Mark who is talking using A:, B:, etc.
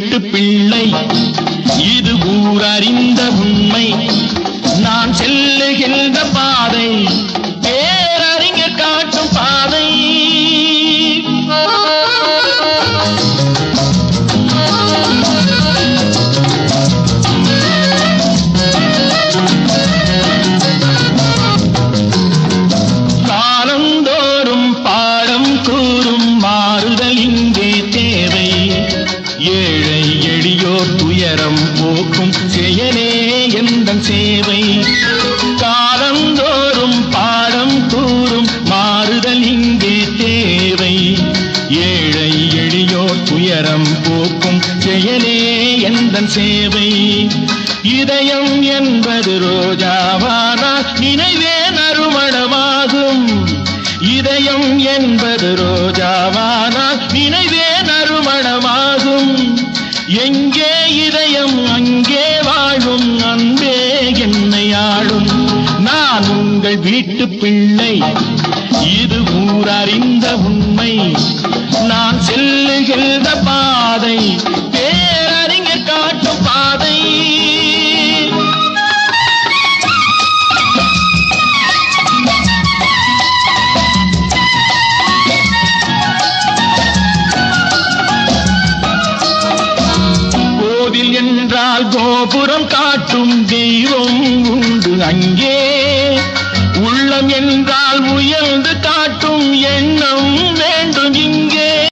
A: வீட்டு பிள்ளை, இது ஊரறிந்த உண்மை. நான் செல்லுகின்ற பாதை பேரறிஞர் காட்டும் பாதை. காலந்தோறும் பாடம் கூறும் மாறுதல் இங்கே தேவை. ஏழை எளியோர் துயரம் போக்கும் செயலே எந்தன் சேவை. காலந்தோறும் பாடம் கூறும் மாறுதல் இங்கே தேவை. ஏழை எளியோர் துயரம் போக்கும் செயலே எந்தன் சேவை. இதயம் என்பது ரோஜாவானால் நினைவே நறுமணமாகும். இதயம் என்பது ரோஜாவானால் நினைவே நறுமணமாகும். எங்கே இதயம் அங்கே வாழும் அன்பே என்னை ஆளும். நான் உங்கள் வீட்டு பிள்ளை, இது ஊரறிந்த உண்மை. நான் செல்லுகின்ற பாதை பேரறிஞர் காட்டும் பாதை. கோவில் என்றால் கோபுரம் காட்டும் தெய்வம் உண்டு அங்கே. உள்ளம் என்றால் உயர்ந்து காட்டும் எண்ணம் வேண்டும் இங்கே.